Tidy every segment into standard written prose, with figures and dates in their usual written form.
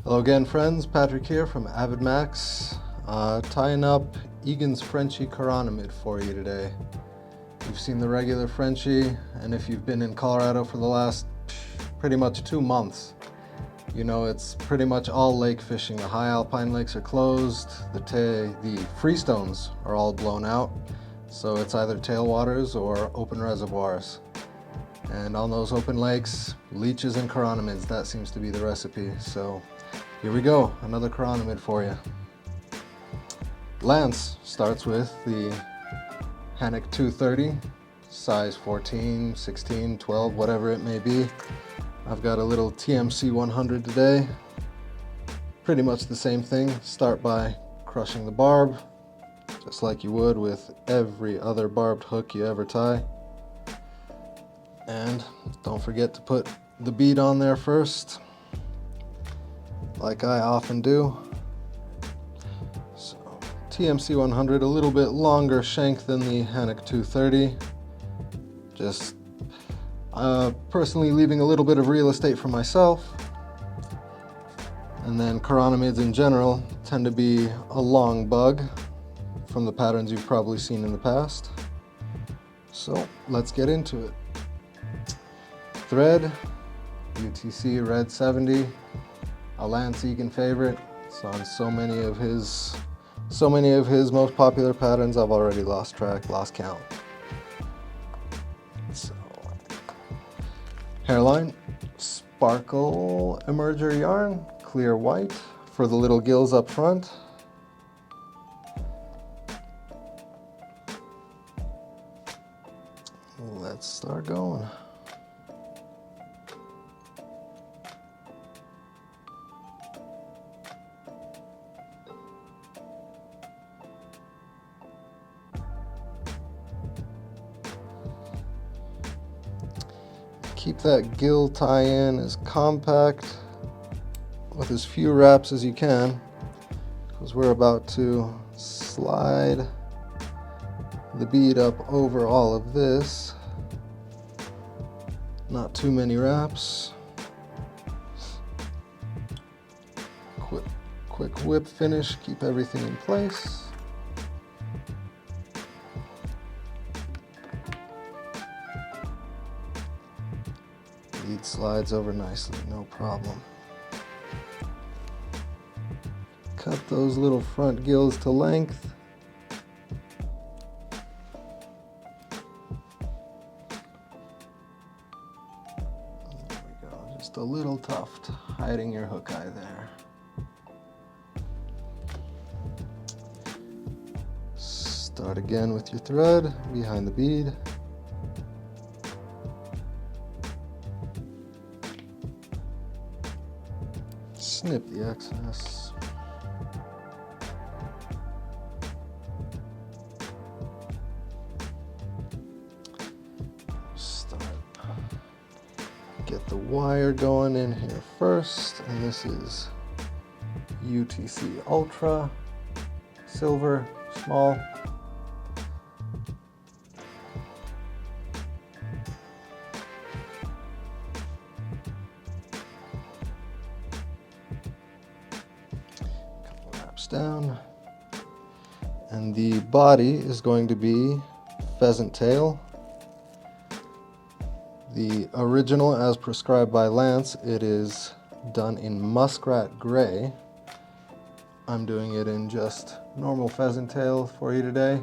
Hello again, friends. Patrick here from AvidMax, tying up Egan's Frenchie Chironomid for you today. You've seen the regular Frenchie, and if you've been in Colorado for the last pretty much 2 months, you know it's pretty much all lake fishing. The high alpine lakes are closed, the freestones are all blown out, so it's either tailwaters or open reservoirs. And on those open lakes, leeches and chironomids, that seems to be the recipe. So here we go, another chironomid for you. Lance starts with the Hanak 230, size 14, 16, 12, whatever it may be. I've got a little TMC 100 today. Pretty much the same thing. Start by crushing the barb, just like you would with every other barbed hook you ever tie. And don't forget to put the bead on there first, like I often do. So TMC 100, a little bit longer shank than the Hanak 230. Just personally leaving a little bit of real estate for myself. And then chironomids in general tend to be a long bug from the patterns you've probably seen in the past. So let's get into it. Thread, UTC Red 70, a Lance Egan favorite. It's on so many of his most popular patterns. I've already lost track, lost count. So, Hareline, sparkle emerger yarn, clear white for the little gills up front. Let's start going. Keep that gill tie-in as compact with as few wraps as you can, because we're about to slide the bead up over all of this. Not too many wraps. Quick whip finish, keep everything in place. Bead slides over nicely, no problem. Cut those little front gills to length. There we go, just a little tuft hiding your hook eye there. Start again with your thread behind the bead. Snip the excess. Get the wire going in here first, and this is UTC Ultra, silver, small. Down, and the body is going to be pheasant tail. The original, as prescribed by Lance, it is done in muskrat gray. I'm doing it in just normal pheasant tail for you today.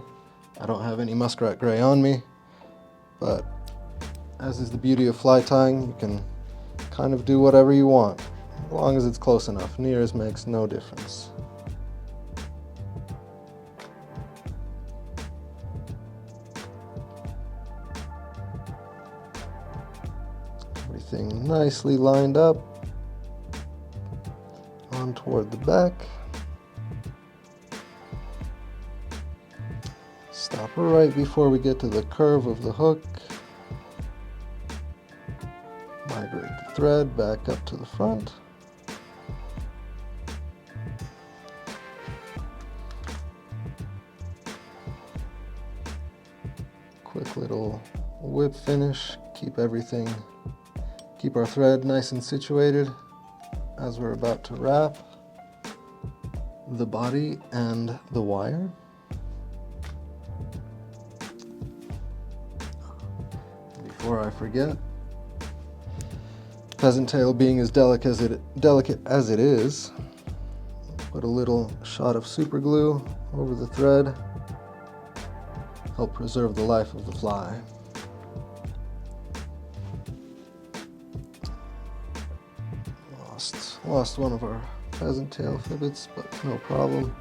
I don't have any muskrat gray on me, but as is the beauty of fly tying, you can kind of do whatever you want as long as it's close enough. Nears makes no difference. Everything nicely lined up on toward the back. Stop right before we get to the curve of the hook. Migrate the thread back up to the front. Quick little whip finish, keep our thread nice and situated, as we're about to wrap the body and the wire. Before I forget, pheasant tail being as delicate as it is, put a little shot of super glue over the thread, help preserve the life of the fly. Lost one of our pheasant tail fibbits, but no problem.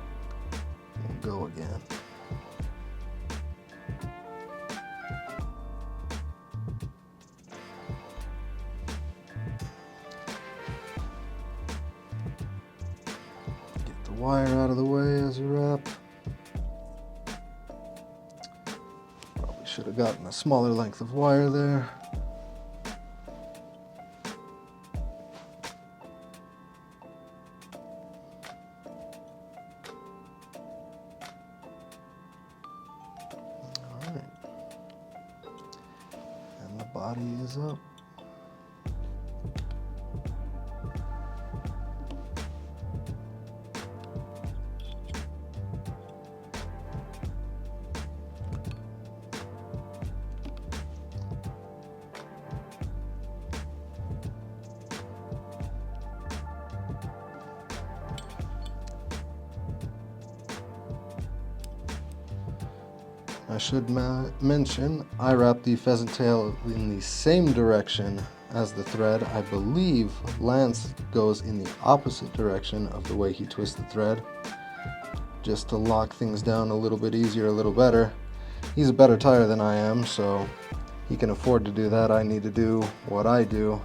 We'll go again. Get the wire out of the way as you wrap. Probably should have gotten a smaller length of wire there. Body is up. I should mention, I wrap the pheasant tail in the same direction as the thread. I believe Lance goes in the opposite direction of the way he twists the thread, just to lock things down a little bit easier, a little better. He's a better tyer than I am, so he can afford to do that. I need to do what I do,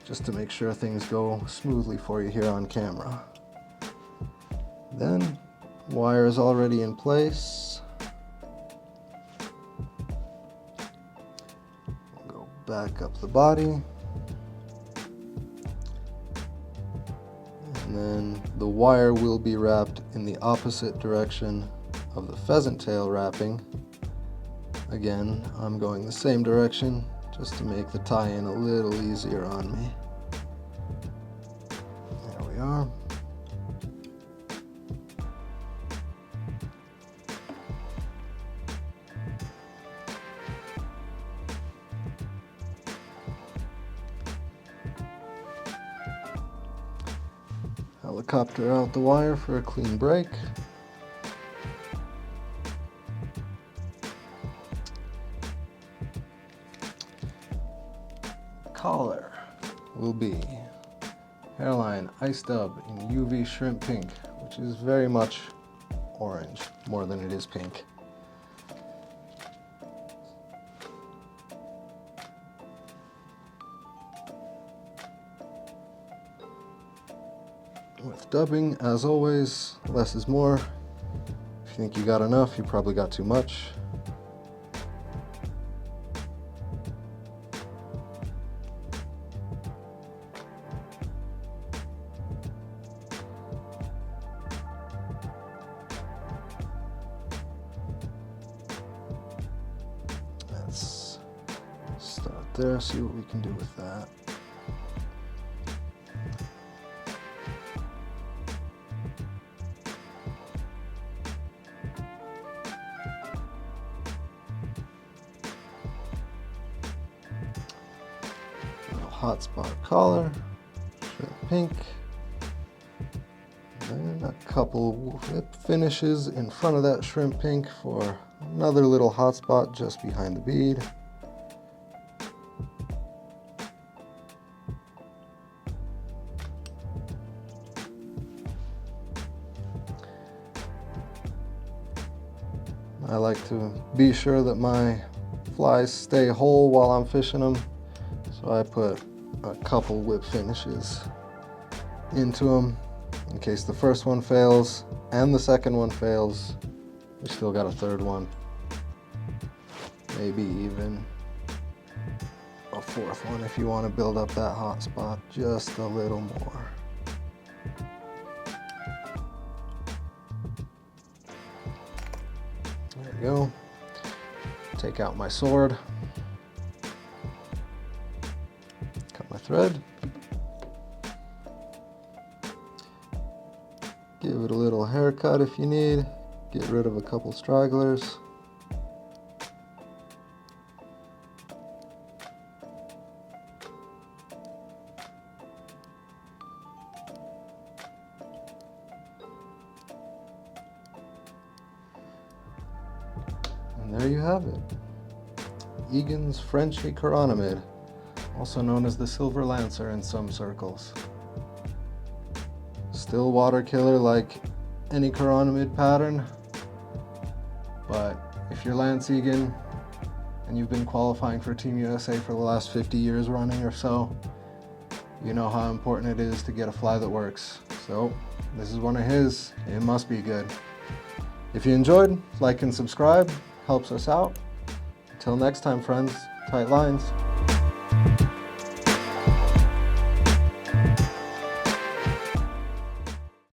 just to make sure things go smoothly for you here on camera. Then, wire is already in place. Back up the body, and then the wire will be wrapped in the opposite direction of the pheasant tail wrapping. Again, I'm going the same direction just to make the tie-in a little easier on me. There we are. Helicopter out the wire for a clean break. Collar will be Hareline Ice Dub in UV Shrimp Pink, which is very much orange, more than it is pink. With dubbing, as always, less is more. If you think you got enough, you probably got too much. Let's start there, see what we can do with that. Hotspot collar, shrimp pink, then a couple whip finishes in front of that shrimp pink for another little hotspot just behind the bead. I like to be sure that my flies stay whole while I'm fishing them, so I put a couple whip finishes into them in case the first one fails and the second one fails. We still got a third one, maybe even a fourth one if you want to build up that hot spot just a little more. There we go. Take out my sword. Cut my thread. Give it a little haircut if you need. Get rid of a couple stragglers. And there you have it. Egan's Frenchie Chironomid, also known as the Silver Lancer in some circles. Still water killer like any chironomid pattern, but if you're Lance Egan and you've been qualifying for Team USA for the last 50 years running or so, you know how important it is to get a fly that works. So this is one of his. It must be good. If you enjoyed, like and subscribe, helps us out. Until next time, friends, tight lines.